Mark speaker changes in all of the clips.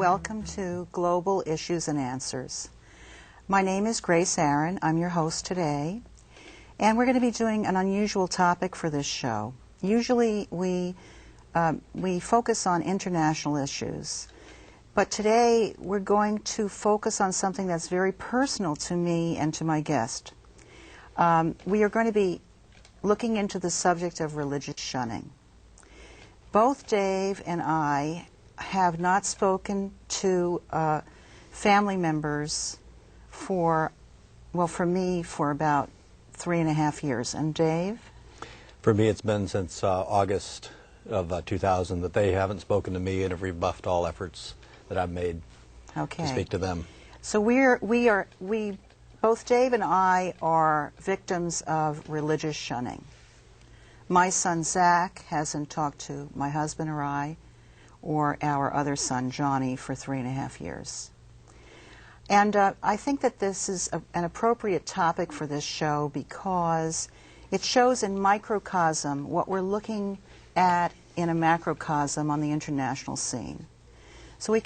Speaker 1: welcome to Global Issues and Answers. My name is Grace Aaron. I'm your host today, and we're going to be doing an unusual topic for this show. Usually we focus on international issues, but today we're going to focus on something that's very personal to me and to my guest. We are going to be looking into the subject of religious shunning. Both Dave and I have not spoken to family members for me, for about 3.5 years. And Dave?
Speaker 2: For me, it's been since August of 2000 that they haven't spoken to me and have rebuffed all efforts that I've made to speak to them.
Speaker 1: So both Dave and I are victims of religious shunning. My son Zach hasn't talked to my husband or I, or our other son Johnny, for 3.5 years. And I think that this is an appropriate topic for this show because it shows in microcosm what we're looking at in a macrocosm on the international scene. So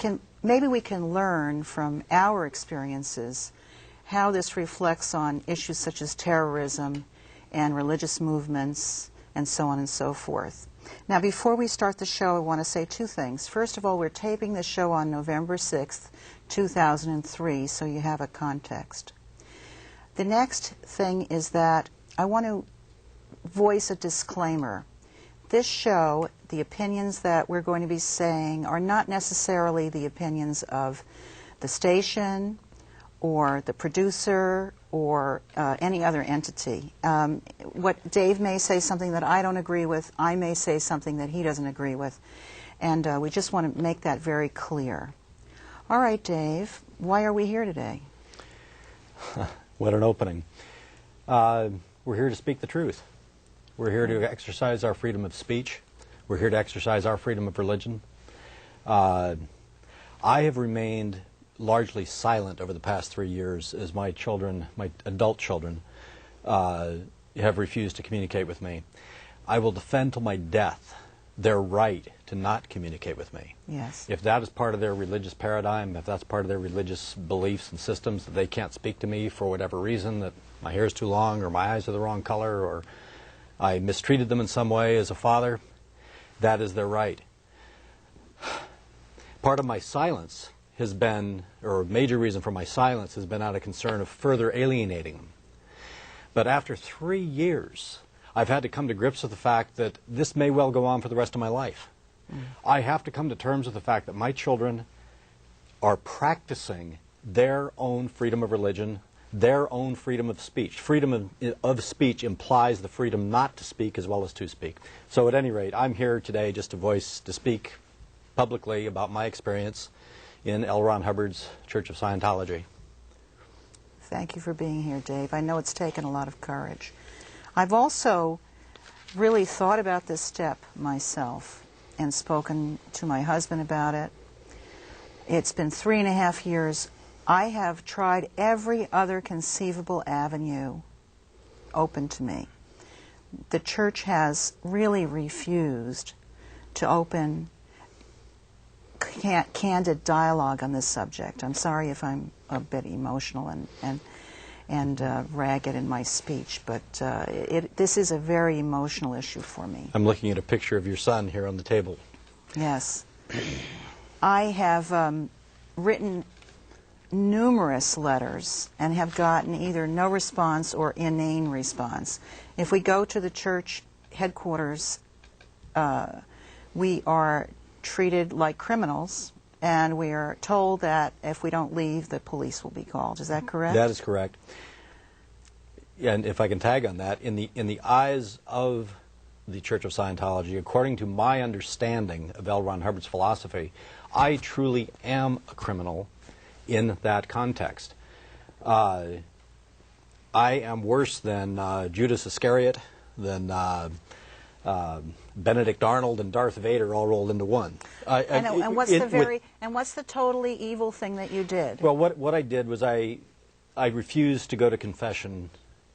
Speaker 1: maybe we can learn from our experiences how this reflects on issues such as terrorism and religious movements and so on and so forth. Now, before we start the show, I want to say two things. First of all, we're taping the show on November 6th, 2003, so you have a context. The next thing is that I want to voice a disclaimer. This show, the opinions that we're going to be saying are not necessarily the opinions of the station or the producer or any other entity. What Dave may say something that I don't agree with, I may say something that he doesn't agree with, and we just want to make that very clear. All right, Dave, why are we here today?
Speaker 2: What an opening. We're here to speak the truth. We're here to exercise our freedom of speech. We're here to exercise our freedom of religion. I have remained largely silent over the past 3 years as my children, my adult children, have refused to communicate with me. I will defend till my death their right to not communicate with me.
Speaker 1: Yes.
Speaker 2: If that is part of their religious paradigm, if that's part of their religious beliefs and systems, that they can't speak to me for whatever reason, that my hair is too long or my eyes are the wrong color or I mistreated them in some way as a father, that is their right. Part of my silence has been, or a major reason for my silence has been out of concern of further alienating them. But after 3 years, I've had to come to grips with the fact that this may well go on for the rest of my life. I have to come to terms with the fact that my children are practicing their own freedom of religion, their own freedom of speech. Freedom of speech implies the freedom not to speak as well as to speak. So at any rate, I'm here today just to speak publicly about my experience in L. Ron Hubbard's Church of Scientology.
Speaker 1: Thank you for being here, Dave. I know it's taken a lot of courage. I've also really thought about this step myself and spoken to my husband about it. It's been 3.5 years. I have tried every other conceivable avenue open to me. The church has really refused to open candid dialogue on this subject. I'm sorry if I'm a bit emotional and ragged in my speech, but this is a very emotional issue for me.
Speaker 2: I'm looking at a picture of your son here on the table.
Speaker 1: Yes. I have written numerous letters and have gotten either no response or inane response. If we go to the church headquarters, we are treated like criminals, and we are told that if we don't leave, the police will be called. Is that correct?
Speaker 2: That is correct. And if I can tag on that, in the eyes of the Church of Scientology, according to my understanding of L. Ron Hubbard's philosophy, I truly am a criminal in that context. I am worse than Judas Iscariot, than Benedict Arnold and Darth Vader all rolled into one.
Speaker 1: And what's the totally evil thing that you did?
Speaker 2: Well, what I did was I refused to go to confession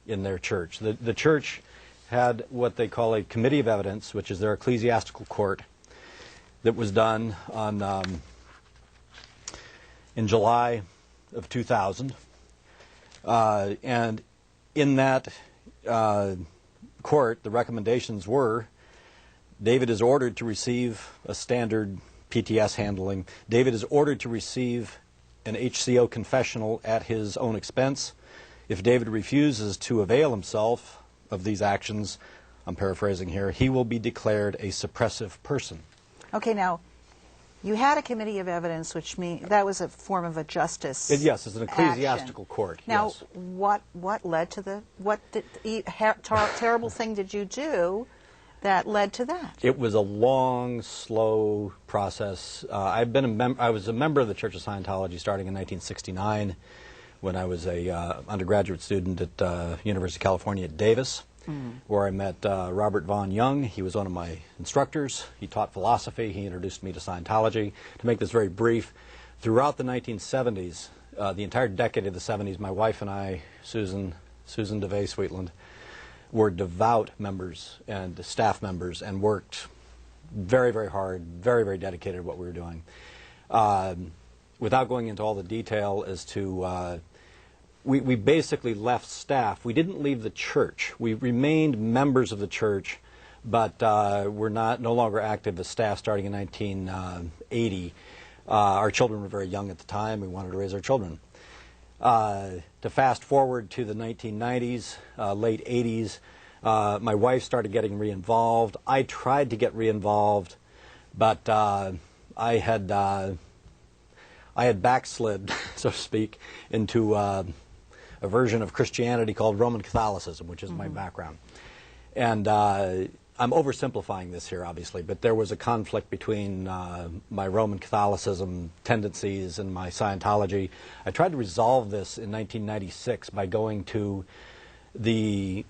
Speaker 2: in their church. The church had what they call a committee of evidence, which is their ecclesiastical court, that was done on in July of 2000. And in that court, the recommendations were David is ordered to receive a standard PTS handling. David is ordered to receive an HCO confessional at his own expense. If David refuses to avail himself of these actions, I'm paraphrasing here, he will be declared a suppressive person.
Speaker 1: Okay, now, you had a committee of evidence, which means that was a form of a justice
Speaker 2: Yes, it's an ecclesiastical
Speaker 1: action.
Speaker 2: court.
Speaker 1: Now,
Speaker 2: yes.
Speaker 1: what led to the, terrible thing did you do that led to that?
Speaker 2: It was a long, slow process. I was a member of the Church of Scientology starting in 1969 when I was a undergraduate student at University of California at Davis, where I met Robert Von Young. He was one of my instructors. He taught philosophy. He introduced me to Scientology. To make this very brief, throughout the 1970s, the entire decade of the 70s, my wife and I, Susan Dave Sweetland, were devout members and staff members and worked very, very hard, very, very dedicated to what we were doing. Without going into all the detail as to, we basically left staff. We didn't leave the church. We remained members of the church, but we're no longer active as staff starting in 1980. Our children were very young at the time. We wanted to raise our children. To fast forward to the 1990s, late 80s, my wife started getting re-involved. I tried to get re-involved, but I had backslid, so to speak, into a version of Christianity called Roman Catholicism, which is my background. And I'm oversimplifying this here, obviously, but there was a conflict between my Roman Catholicism tendencies and my Scientology. I tried to resolve this in 1996 by going to the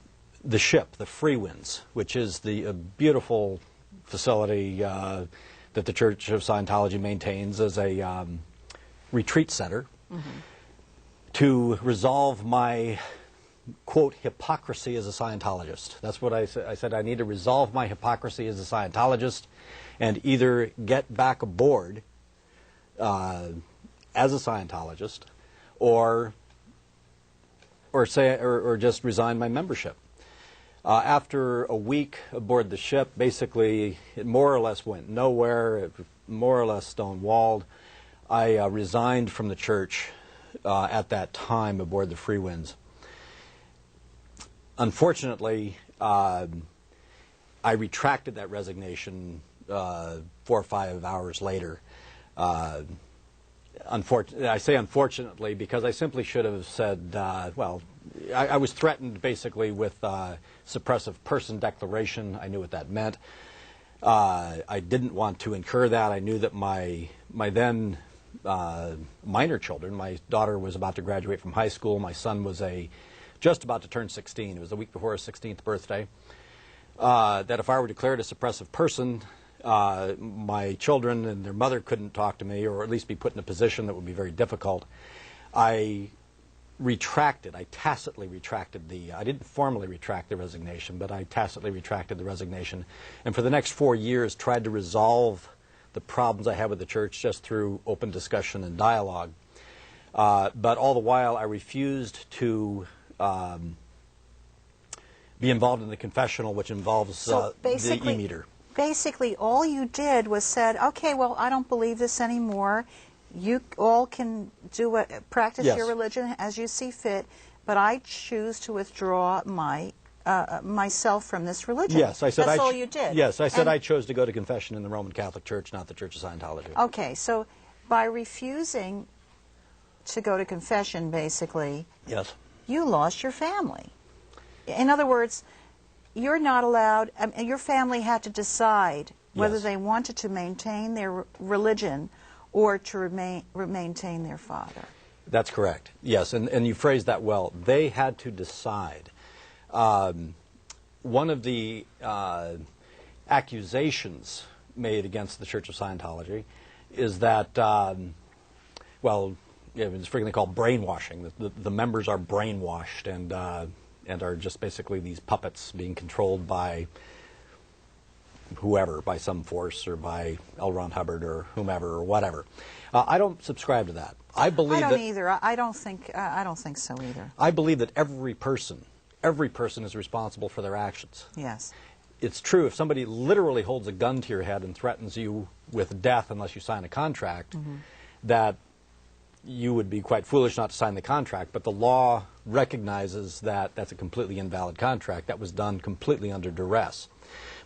Speaker 2: ship, the Free Winds, which is the beautiful facility that the Church of Scientology maintains as a retreat center, to resolve my quote, hypocrisy as a Scientologist. That's what I said. I said I need to resolve my hypocrisy as a Scientologist and either get back aboard as a Scientologist or just resign my membership. After a week aboard the ship, basically it more or less went nowhere. It was more or less stone-walled. I resigned from the church at that time aboard the Free Winds. Unfortunately, I retracted that resignation 4 or 5 hours later. I say unfortunately because I simply should have said, well, I was threatened basically with suppressive person declaration. I knew what that meant. I didn't want to incur that. I knew that my then minor children, my daughter was about to graduate from high school, my son was just about to turn 16. It was the week before his 16th birthday. That if I were declared a suppressive person, my children and their mother couldn't talk to me, or at least be put in a position that would be very difficult. I tacitly retracted I didn't formally retract the resignation, but I tacitly retracted the resignation. And for the next 4 years tried to resolve the problems I had with the church just through open discussion and dialogue. But all the while I refused to be involved in the confessional, which involves the e-meter.
Speaker 1: Basically, all you did was said, okay, well, I don't believe this anymore. You all can practice your religion as you see fit, but I choose to withdraw myself from this religion.
Speaker 2: Yes, I said
Speaker 1: that's all you did.
Speaker 2: Yes, I said I chose to go to confession in the Roman Catholic Church, not the Church of Scientology.
Speaker 1: Okay, so by refusing to go to confession, basically,
Speaker 2: yes,
Speaker 1: you lost your family. In other words, you're not allowed, your family had to decide whether they wanted to maintain their religion or to maintain their father.
Speaker 2: That's correct. Yes, and you phrased that well. They had to decide. One of the accusations made against the Church of Scientology is that, well, it's frequently called brainwashing. The members are brainwashed and are just basically these puppets being controlled by whoever, by some force, or by L. Ron Hubbard or whomever or whatever. I don't subscribe to that. I believe
Speaker 1: I don't either. I don't think so either.
Speaker 2: I believe that every person is responsible for their actions.
Speaker 1: Yes.
Speaker 2: It's true, if somebody literally holds a gun to your head and threatens you with death unless you sign a contract, that you would be quite foolish not to sign the contract, but the law recognizes that that's a completely invalid contract. That was done completely under duress.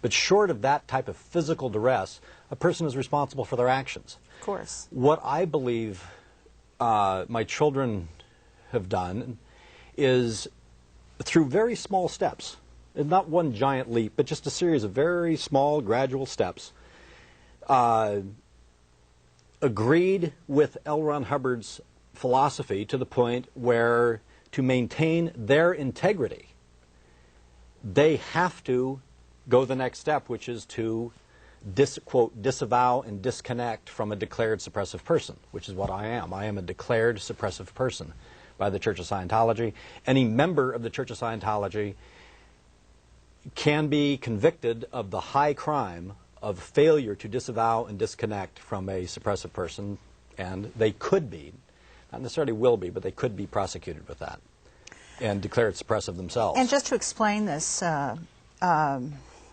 Speaker 2: But short of that type of physical duress, a person is responsible for their actions.
Speaker 1: Of course.
Speaker 2: What I believe my children have done is, through very small steps, and not one giant leap, but just a series of very small, gradual steps, agreed with L. Ron Hubbard's philosophy to the point where, to maintain their integrity, they have to go the next step, which is to quote, disavow and disconnect from a declared suppressive person, which is what I am. I am a declared suppressive person by the Church of Scientology. Any member of the Church of Scientology can be convicted of the high crime of failure to disavow and disconnect from a suppressive person, and they could be, not necessarily will be, but they could be prosecuted with that and declared suppressive themselves.
Speaker 1: And just to explain this a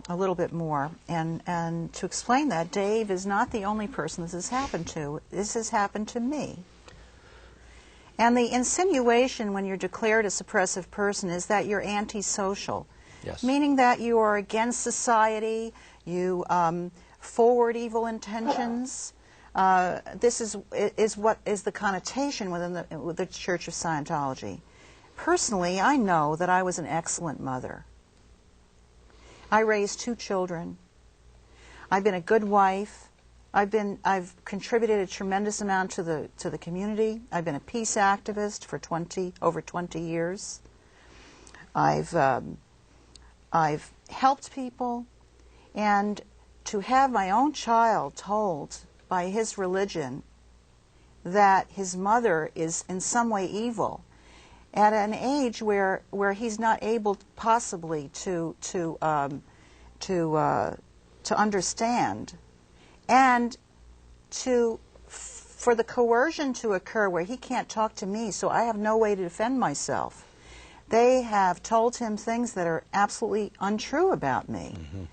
Speaker 1: little bit more, and to explain that, Dave is not the only person this has happened to. This has happened to me. And the insinuation when you're declared a suppressive person is that you're antisocial.
Speaker 2: Yes.
Speaker 1: Meaning that you are against society, you forward evil intentions. This is what is the connotation within the Church of Scientology. Personally, I know that I was an excellent mother. I raised 2 children. I've been a good wife. I've contributed a tremendous amount to the community. I've been a peace activist for over 20 years. I've helped people, and to have my own child told by his religion that his mother is in some way evil at an age where he's not able possibly to understand, and for the coercion to occur where he can't talk to me, so I have no way to defend myself. They have told him things that are absolutely untrue about me. Mm-hmm.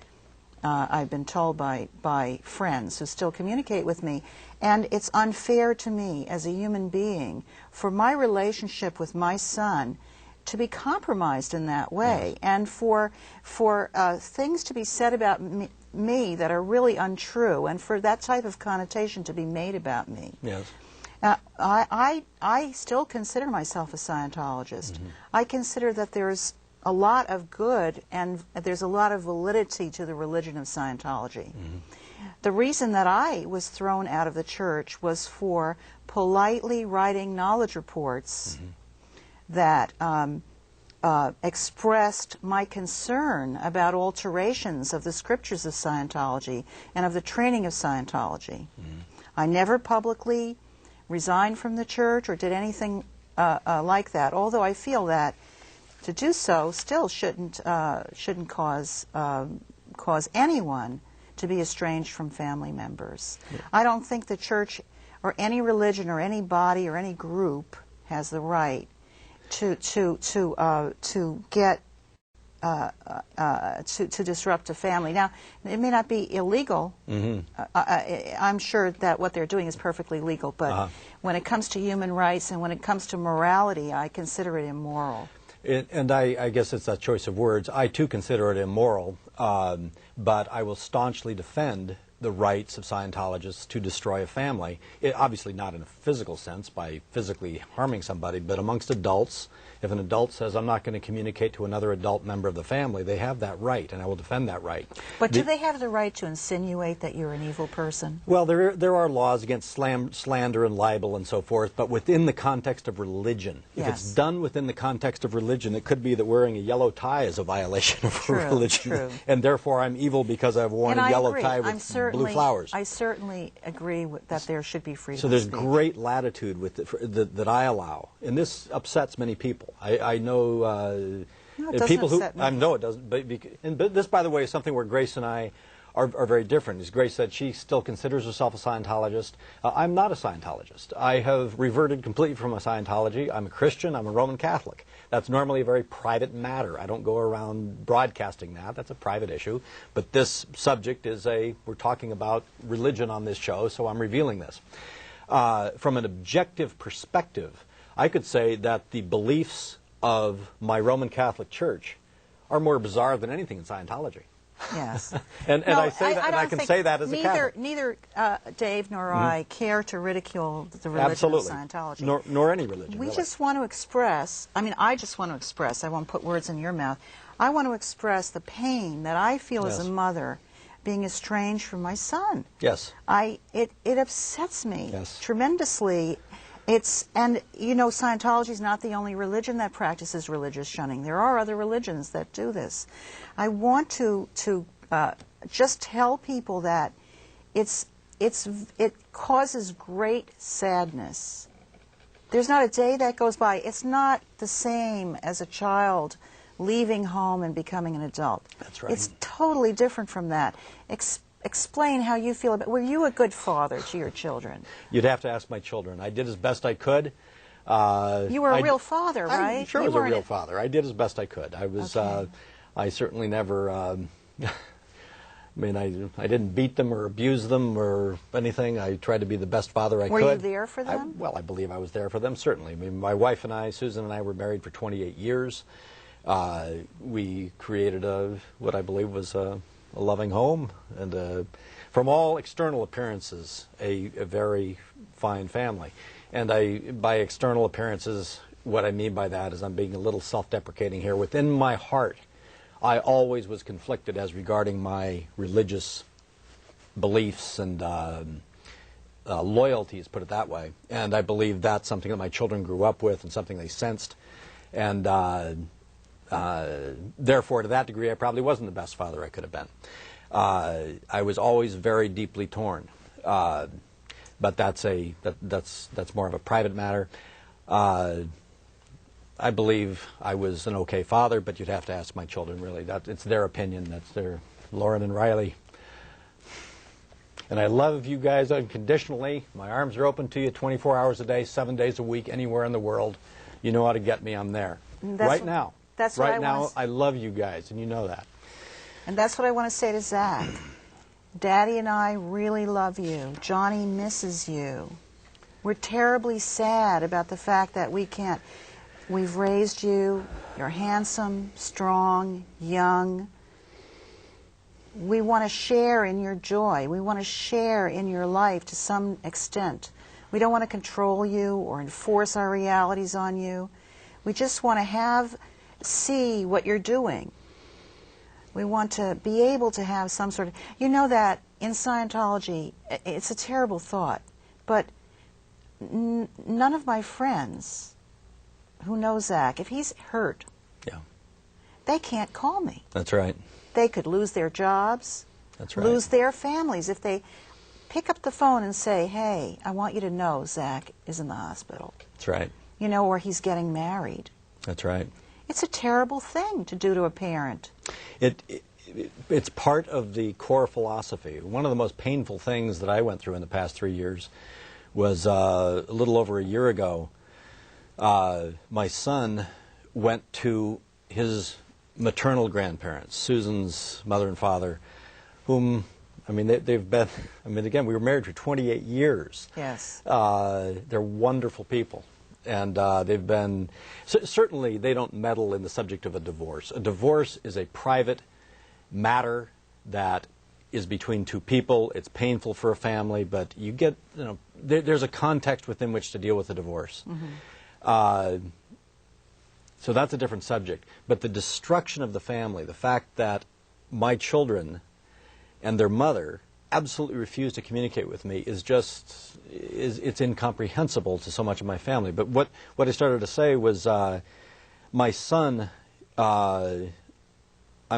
Speaker 1: I've been told by friends who still communicate with me. And it's unfair to me as a human being for my relationship with my son to be compromised in that way. Yes. And for things to be said about me that are really untrue, and for that type of connotation to be made about me. Yes. I still consider myself a Scientologist. Mm-hmm. I consider that there's a lot of good and there's a lot of validity to the religion of Scientology. Mm-hmm. The reason that I was thrown out of the church was for politely writing knowledge reports mm-hmm. that expressed my concern about alterations of the scriptures of Scientology and of the training of Scientology. Mm-hmm. I never publicly resigned from the church or did anything like that, although I feel that to do so still shouldn't cause anyone to be estranged from family members. Yeah. I don't think the church or any religion or any body or any group has the right to disrupt a family. Now, it may not be illegal. Mm-hmm. I'm sure that what they're doing is perfectly legal, but when it comes to human rights and when it comes to morality, I consider it immoral.
Speaker 2: And I guess it's a choice of words. I, too, consider it immoral, but I will staunchly defend the rights of Scientologists to destroy a family. Obviously not in a physical sense, by physically harming somebody, but amongst adults. If an adult says, I'm not going to communicate to another adult member of the family, they have that right, and I will defend that right.
Speaker 1: But do they have the right to insinuate that you're an evil person?
Speaker 2: Well, there are laws against slander and libel and so forth, but within the context of religion. Yes. If it's done within the context of religion, it could be that wearing a yellow tie is a violation of religion. True. And therefore I'm evil because I've worn a yellow tie with blue flowers.
Speaker 1: I certainly agree that there should be freedom
Speaker 2: So there's
Speaker 1: of speech.
Speaker 2: Great latitude with that I allow. And this upsets many people. I know
Speaker 1: no, it people who
Speaker 2: I know it doesn't. But this, by the way, is something where Grace and I are very different. As Grace said, she still considers herself a Scientologist. I'm not a Scientologist. I have reverted completely from a Scientology. I'm a Christian. I'm a Roman Catholic. That's normally a very private matter. I don't go around broadcasting that. That's a private issue. But this subject is we're talking about religion on this show, so I'm revealing this. From an objective perspective, I could say that the beliefs of my Roman Catholic Church are more bizarre than anything in Scientology.
Speaker 1: Yes.
Speaker 2: and
Speaker 1: No,
Speaker 2: I say that, and I can say that as a Catholic.
Speaker 1: Neither Dave nor I care to ridicule the religion of Scientology.
Speaker 2: Nor any religion,
Speaker 1: We
Speaker 2: really.
Speaker 1: just want to express, I just want to express, I won't put words in your mouth, I want to express the pain that I feel as a mother being estranged from my son.
Speaker 2: Yes.
Speaker 1: It upsets me
Speaker 2: Yes.
Speaker 1: tremendously. And Scientology is not the only religion that practices religious shunning. There are other religions that do this. I want to just tell people that it causes great sadness. There's not a day that goes by. It's not the same as a child leaving home and becoming an adult.
Speaker 2: That's right.
Speaker 1: It's totally different from that. Explain how you feel about. Were you a good father to your children?
Speaker 2: You'd have to ask my children. I did as best I could.
Speaker 1: You were a real father, right?
Speaker 2: I sure was a real father. I did as best I could. I was.
Speaker 1: Okay.
Speaker 2: I certainly never. I didn't beat them or abuse them or anything. I tried to be the best father I could.
Speaker 1: Were you there for them?
Speaker 2: I believe I was there for them, certainly. I mean, my wife and I, Susan and I, were married for 28 years. We created what I believe was a loving home, and from all external appearances, a very fine family. And by external appearances, what I mean by that is, I'm being a little self-deprecating here. Within my heart, I always was conflicted as regarding my religious beliefs and loyalties, put it that way. And I believe that's something that my children grew up with and something they sensed. And therefore, to that degree, I probably wasn't the best father I could have been. I was always very deeply torn, but that's more of a private matter. I believe I was an okay father, but you'd have to ask my children. Really, it's their opinion. That's their Lauren and Riley. And I love you guys unconditionally. My arms are open to you 24 hours a day, 7 days a week, anywhere in the world. You know how to get me. I'm there. Right now.
Speaker 1: That's what
Speaker 2: right now, I love you guys, and you know that.
Speaker 1: And that's what I want to say to Zach. Daddy and I really love you. Johnny misses you. We're terribly sad about the fact that we can't. We've raised you. You're handsome, strong, young. We want to share in your joy. We want to share in your life to some extent. We don't want to control you or enforce our realities on you. We just want to see what you're doing. We want to be able to have some sort of... You know that in Scientology, it's a terrible thought, but none of my friends who know Zach, if he's hurt, they can't call me.
Speaker 2: That's right.
Speaker 1: They could lose their jobs,
Speaker 2: That's right.
Speaker 1: lose their families if they pick up the phone and say, hey, I want you to know Zach is in the hospital.
Speaker 2: That's right.
Speaker 1: You know, or he's getting married.
Speaker 2: That's right.
Speaker 1: It's a terrible thing to do to a parent.
Speaker 2: It's part of the core philosophy. One of the most painful things that I went through in the past 3 years was a little over a year ago. My son went to his maternal grandparents, Susan's mother and father, whom, they've been, again, we were married for 28 years.
Speaker 1: Yes.
Speaker 2: They're wonderful people. And they've been, certainly they don't meddle in the subject of a divorce. A divorce is a private matter that is between two people. It's painful for a family, but you get, there's a context within which to deal with a divorce. Mm-hmm. So that's a different subject. But the destruction of the family, the fact that my children and their mother absolutely refuse to communicate with me it's incomprehensible to so much of my family. But what I started to say was my son, I'm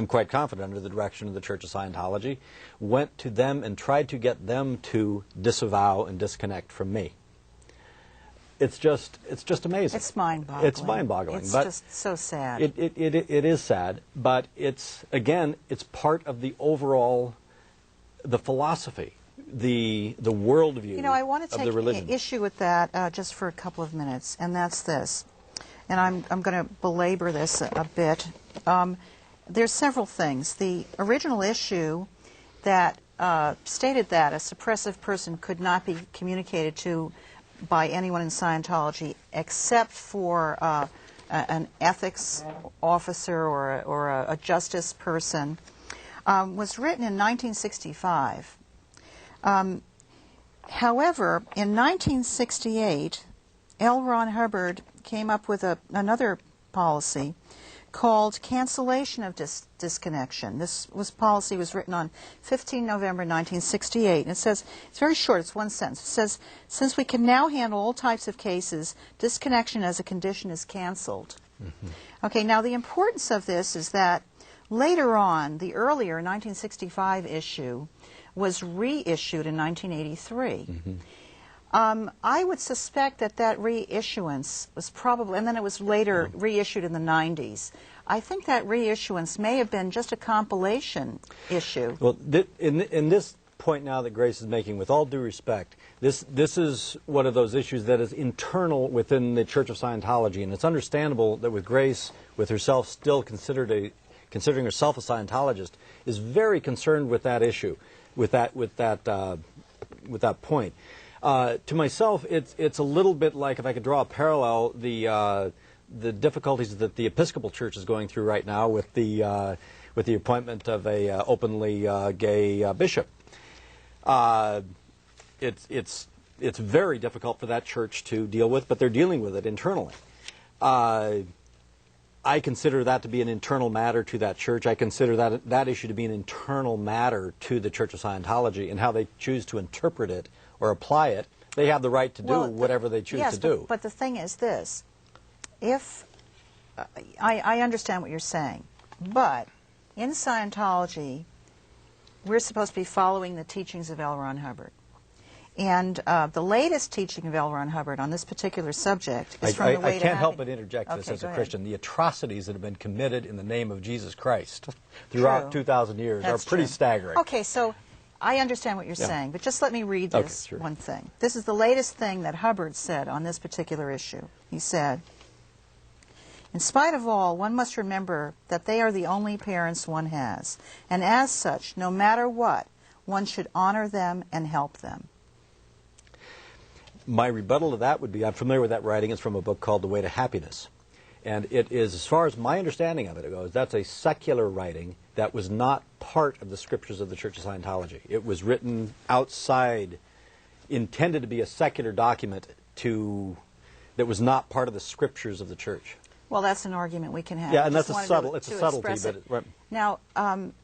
Speaker 2: quite confident under the direction of the Church of Scientology, went to them and tried to get them to disavow and disconnect from me. It's just amazing.
Speaker 1: It's mind-boggling.
Speaker 2: It's mind-boggling.
Speaker 1: It's
Speaker 2: but
Speaker 1: just so sad.
Speaker 2: It is sad, but it's part of the overall the philosophy, the worldview
Speaker 1: You know, I want to
Speaker 2: of the
Speaker 1: take
Speaker 2: religion.
Speaker 1: issue with that just for a couple of minutes, and that's this. And I'm going to belabor this a bit. There's several things. The original issue that stated that a suppressive person could not be communicated to by anyone in Scientology except for an ethics officer or a justice person was written in 1965. However, in 1968, L. Ron Hubbard came up with another policy called cancellation of disconnection. This policy was written on 15 November 1968. And it says, it's very short, it's one sentence. It says, since we can now handle all types of cases, disconnection as a condition is canceled. Mm-hmm. Okay, now the importance of this is that later on, the earlier 1965 issue was reissued in 1983. Mm-hmm. I would suspect that reissuance was probably, and then it was later reissued in the 90s. I think that reissuance may have been just a compilation issue.
Speaker 2: Well, in this point now that Grace is making, with all due respect, this is one of those issues that is internal within the Church of Scientology, and it's understandable that with Grace, with herself still considering herself a Scientologist, is very concerned with that issue, with that point. To myself, it's a little bit like, if I could draw a parallel, the difficulties that the Episcopal Church is going through right now with the appointment of a openly gay bishop. It's very difficult for that church to deal with, but they're dealing with it internally. I consider that to be an internal matter to that church. I consider that issue to be an internal matter to the Church of Scientology, and how they choose to interpret it or apply it. They have the right to do whatever they choose to do.
Speaker 1: But the thing is this. If I understand what you're saying, but in Scientology, we're supposed to be following the teachings of L. Ron Hubbard. And the latest teaching of L. Ron Hubbard on this particular subject is from the way
Speaker 2: I can't help but interject this as a Christian. The atrocities that have been committed in the name of Jesus Christ throughout 2,000 years are pretty staggering.
Speaker 1: Okay, so I understand what you're saying, but just let me read this one thing. This is the latest thing that Hubbard said on this particular issue. He said, in spite of all, one must remember that they are the only parents one has, and as such, no matter what, one should honor them and help them.
Speaker 2: My rebuttal to that would be, I'm familiar with that writing. It's from a book called The Way to Happiness. And it is, as far as my understanding of it goes, that's a secular writing that was not part of the scriptures of the Church of Scientology. It was written outside, intended to be a secular document that was not part of the scriptures of the church.
Speaker 1: Well, that's an argument we can have.
Speaker 2: Yeah, and that's it's a subtlety. But
Speaker 1: now,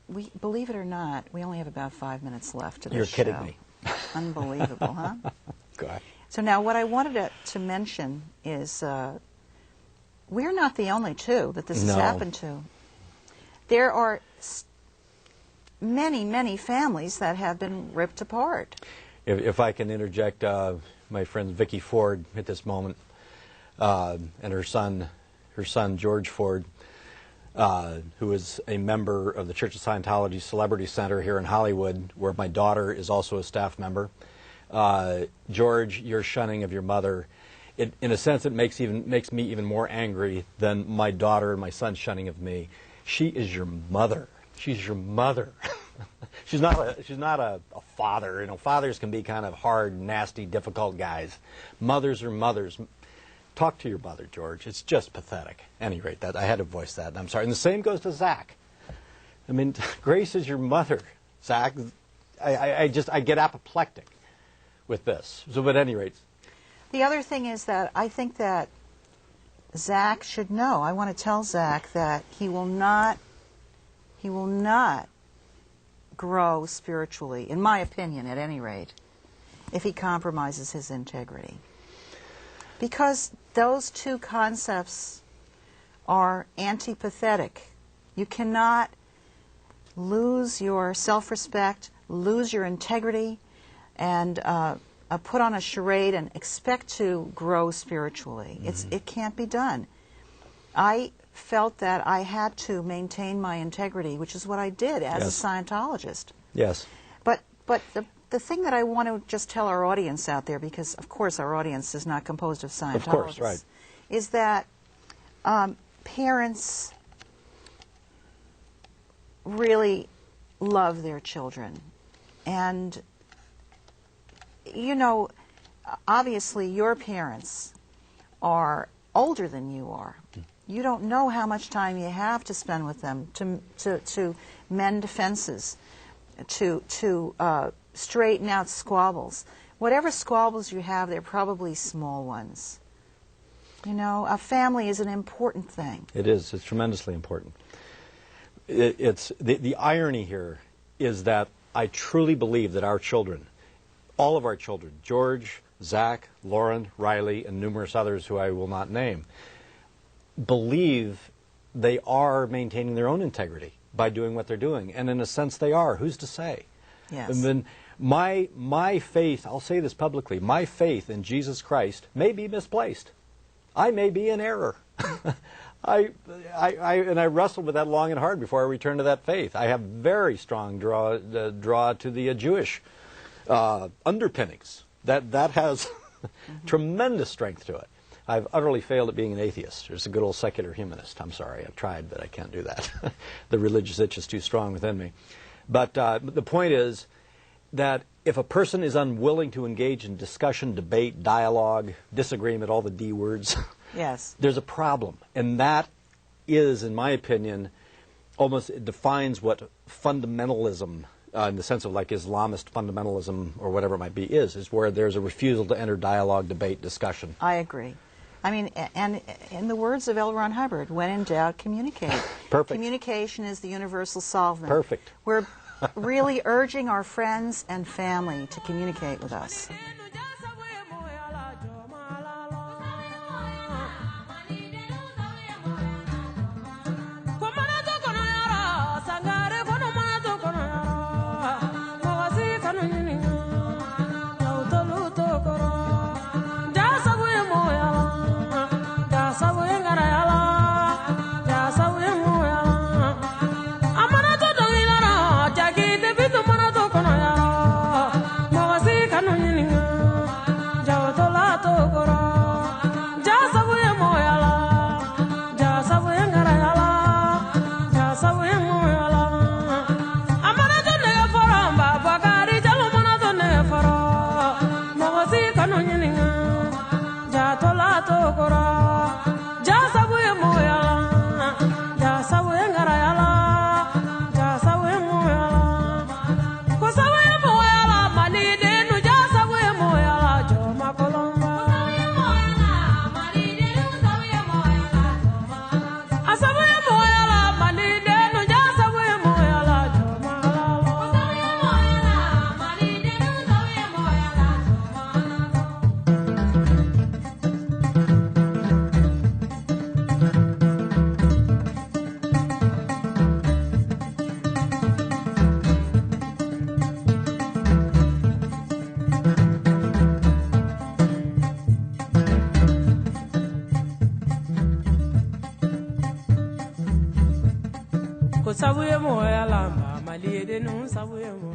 Speaker 1: we believe it or not, we only have about 5 minutes left to this show.
Speaker 2: You're kidding me.
Speaker 1: Unbelievable, huh?
Speaker 2: Go ahead.
Speaker 1: So now what I wanted to mention is we're not the only two that this has happened to. There are many, many families that have been ripped apart.
Speaker 2: If I can interject, my friend Vicki Ford at this moment, and her son George Ford, who is a member of the Church of Scientology Celebrity Center here in Hollywood, where my daughter is also a staff member. George, your shunning of your mother, in a sense, it makes me even more angry than my daughter and my son's shunning of me. She is your mother. She's your mother. She's not a father. You know, fathers can be kind of hard, nasty, difficult guys. Mothers are mothers. Talk to your mother, George. It's just pathetic. At any rate, I had to voice that. And I'm sorry. And the same goes to Zach. I mean, Grace is your mother, Zach. I get apoplectic with this. So, but at any rate.
Speaker 1: The other thing is that I think that Zach should know. I want to tell Zach that he will not grow spiritually, in my opinion, at any rate, if he compromises his integrity. Because those two concepts are antipathetic. You cannot lose your self-respect, lose your integrity, and put on a charade and expect to grow spiritually. Mm-hmm. It can't be done. I felt that I had to maintain my integrity, which is what I did as a Scientologist.
Speaker 2: Yes.
Speaker 1: But But the thing that I want to just tell our audience out there, because of course our audience is not composed of Scientologists,
Speaker 2: Of course, right.
Speaker 1: is that parents really love their children. And, you know, obviously your parents are older than you are. You don't know how much time you have to spend with them to mend fences, to straighten out squabbles. Whatever squabbles you have, they're probably small ones. You know, a family is an important thing.
Speaker 2: It is. It's tremendously important. It's the irony here is that I truly believe that our children, all of our children, George, Zach, Lauren, Riley, and numerous others who I will not name, believe they are maintaining their own integrity by doing what they're doing. And in a sense they are. Who's to say?
Speaker 1: Yes.
Speaker 2: And then my faith, I'll say this publicly, my faith in Jesus Christ may be misplaced. I may be in error. I wrestled with that long and hard before I returned to that faith. I have very strong draw to the Jewish underpinnings. That has tremendous strength to it. I've utterly failed at being an atheist. There's a good old secular humanist. I'm sorry, I've tried, but I can't do that. The religious itch is too strong within me. But the point is that if a person is unwilling to engage in discussion, debate, dialogue, disagreement, all the D words,
Speaker 1: yes,
Speaker 2: there's a problem. And that is, in my opinion, almost it defines what fundamentalism, in the sense of like Islamist fundamentalism or whatever it might be, is where there's a refusal to enter dialogue, debate, discussion.
Speaker 1: I agree. I mean, and in the words of L. Ron Hubbard, when in doubt, communicate.
Speaker 2: Perfect.
Speaker 1: Communication is the universal solvent.
Speaker 2: Perfect.
Speaker 1: We're really urging our friends and family to communicate with us.
Speaker 3: Sabuye mo ya lamba malide nun sabuye mo